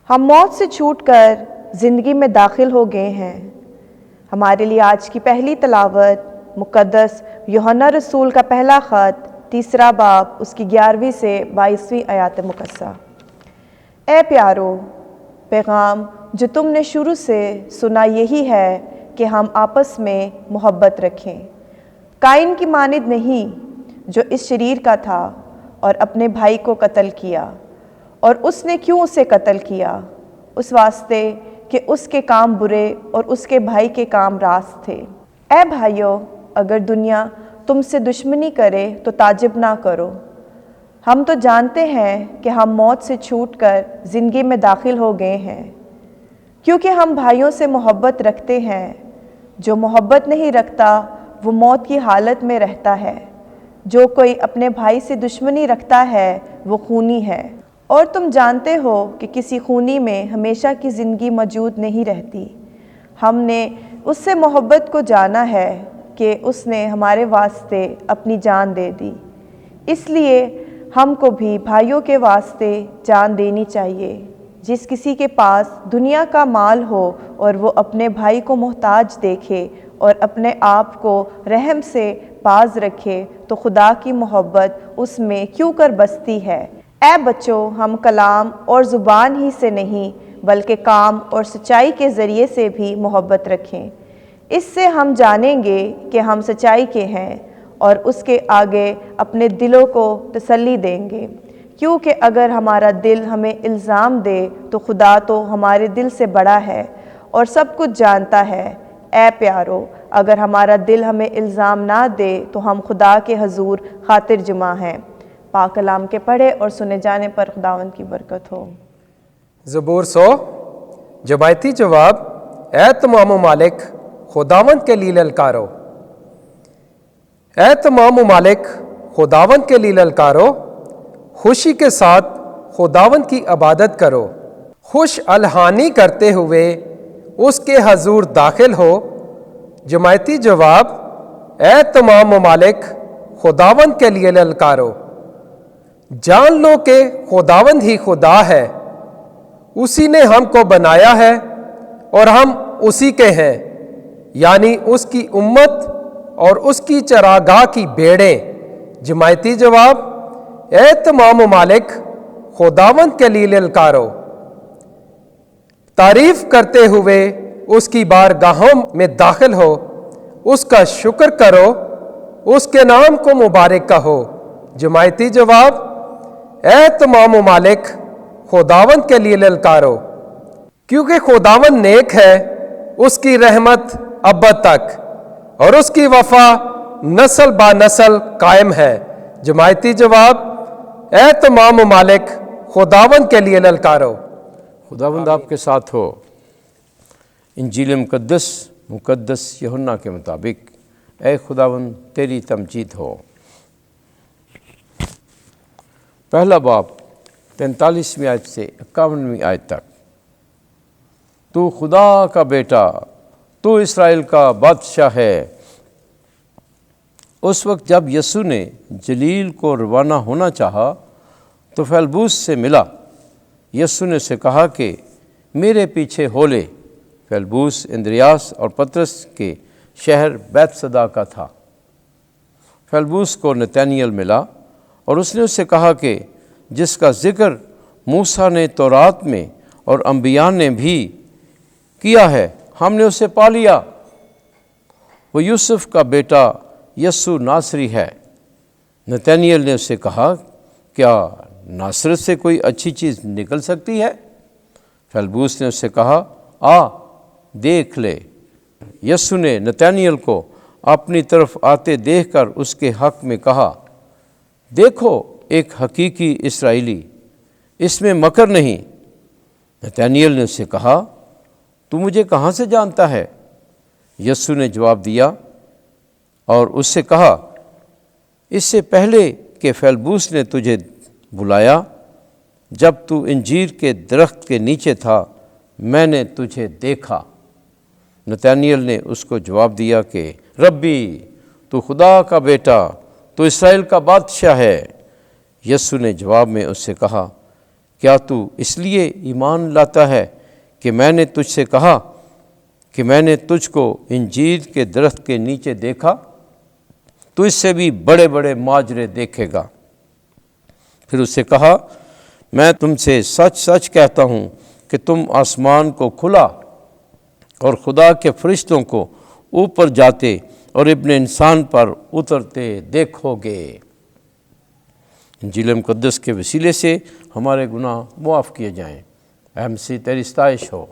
ہم موت سے چھوٹ کر زندگی میں داخل ہو گئے ہیں۔ ہمارے لیے آج کی پہلی تلاوت مقدس یوحنا رسول کا پہلا خط 3 باب اس کی 11ویں سے 22ویں آیات مقدسہ۔ اے پیارو، پیغام جو تم نے شروع سے سنا یہی ہے کہ ہم آپس میں محبت رکھیں۔ قائن کی مانند نہیں جو اس شریر کا تھا اور اپنے بھائی کو قتل کیا۔ اور اس نے کیوں اسے قتل کیا؟ اس واسطے کہ اس کے کام برے اور اس کے بھائی کے کام راست تھے۔ اے بھائیو، اگر دنیا تم سے دشمنی کرے تو تعجب نہ کرو۔ ہم تو جانتے ہیں کہ ہم موت سے چھوٹ کر زندگی میں داخل ہو گئے ہیں، کیونکہ ہم بھائیوں سے محبت رکھتے ہیں۔ جو محبت نہیں رکھتا وہ موت کی حالت میں رہتا ہے۔ جو کوئی اپنے بھائی سے دشمنی رکھتا ہے وہ خونی ہے، اور تم جانتے ہو کہ کسی خونی میں ہمیشہ کی زندگی موجود نہیں رہتی۔ ہم نے اس سے محبت کو جانا ہے کہ اس نے ہمارے واسطے اپنی جان دے دی، اس لیے ہم کو بھی بھائیوں کے واسطے جان دینی چاہیے۔ جس کسی کے پاس دنیا کا مال ہو اور وہ اپنے بھائی کو محتاج دیکھے اور اپنے آپ کو رحم سے باز رکھے تو خدا کی محبت اس میں کیوں کر بستی ہے۔ اے بچوں، ہم کلام اور زبان ہی سے نہیں بلکہ کام اور سچائی کے ذریعے سے بھی محبت رکھیں۔ اس سے ہم جانیں گے کہ ہم سچائی کے ہیں اور اس کے آگے اپنے دلوں کو تسلی دیں گے، کیونکہ اگر ہمارا دل ہمیں الزام دے تو خدا تو ہمارے دل سے بڑا ہے اور سب کچھ جانتا ہے۔ اے پیارو، اگر ہمارا دل ہمیں الزام نہ دے تو ہم خدا کے حضور خاطر جمع ہیں۔ پاک کلام کے پڑھے اور سنے جانے پر خداوند کی برکت ہو۔ زبور 100 جبایتی جواب۔ اے تمام ممالک، خداوند کے لیے للکارو۔ اے تمام ممالک، خداوند کے لیے للکارو، خوشی کے ساتھ خداوند کی عبادت کرو، خوش الحانی کرتے ہوئے اس کے حضور داخل ہو۔ جماعتی جواب۔ اے تمام ممالک، خداوند کے لیے للکارو۔ جان لو کہ خداوند ہی خدا ہے، اسی نے ہم کو بنایا ہے اور ہم اسی کے ہیں، یعنی اس کی امت اور اس کی چراگاہ کی بھیڑیں۔ جماعتی جواب۔ اے تمام ممالک، خداوند کے لیے للکارو۔ تعریف کرتے ہوئے اس کی بارگاہوں میں داخل ہو، اس کا شکر کرو، اس کے نام کو مبارک کہو۔ جماعتی جواب۔ اے تمام ممالک، خداوند کے لیے للکارو، کیونکہ خداوند نیک ہے، اس کی رحمت ابد تک اور اس کی وفا نسل با نسل قائم ہے۔ جماعتی جواب۔ اے تمام ممالک، خداوند کے لیے للکارو۔ خداوند آپ کے ساتھ ہو۔ انجیل مقدس یوحنا کے مطابق اے خداوند تیری تمجید ہو۔ پہلا باب 45ویں آیت سے 51ویں آیت تک۔ تو خدا کا بیٹا، تو اسرائیل کا بادشاہ ہے۔ اس وقت جب یسوع نے جلیل کو روانہ ہونا چاہا تو فیلبوس سے ملا۔ یسوع نے اسے کہا کہ میرے پیچھے ہو لے۔ فیلبوس اندریاس اور پطرس کے شہر بیت صدا کا تھا۔ فیلبوس کو نتانیل ملا اور اس نے اسے کہا کہ جس کا ذکر موسیٰ نے تورات میں اور انبیاء نے بھی کیا ہے، ہم نے اسے پا لیا۔ وہ یوسف کا بیٹا یسوع ناصری ہے۔ نتانیل نے اسے کہا، کیا ناصرت سے کوئی اچھی چیز نکل سکتی ہے؟ فیلبوس نے اسے کہا، آ دیکھ لے۔ یسوع نے نتانیل کو اپنی طرف آتے دیکھ کر اس کے حق میں کہا، دیکھو ایک حقیقی اسرائیلی، اس میں مکر نہیں۔ نتانیل نے اسے کہا، تو مجھے کہاں سے جانتا ہے؟ یسوع نے جواب دیا اور اس سے کہا، اس سے پہلے کہ فیلبوس نے تجھے بلایا، جب تو انجیر کے درخت کے نیچے تھا، میں نے تجھے دیکھا۔ نتانیل نے اس کو جواب دیا کہ ربی، تو خدا کا بیٹا، تو اسرائیل کا بادشاہ ہے۔ یسوع نے جواب میں اس سے کہا، کیا تو اس لیے ایمان لاتا ہے کہ میں نے تجھ سے کہا کہ میں نے تجھ کو انجیر کے درخت کے نیچے دیکھا؟ تو اس سے بھی بڑے بڑے ماجرے دیکھے گا۔ پھر اس سے کہا، میں تم سے سچ سچ کہتا ہوں کہ تم آسمان کو کھلا اور خدا کے فرشتوں کو اوپر جاتے اور ابن انسان پر اترتے دیکھو گے۔ انجیل مقدس کے وسیلے سے ہمارے گناہ معاف کیے جائیں۔ اے مسیح تیری ستائش ہو۔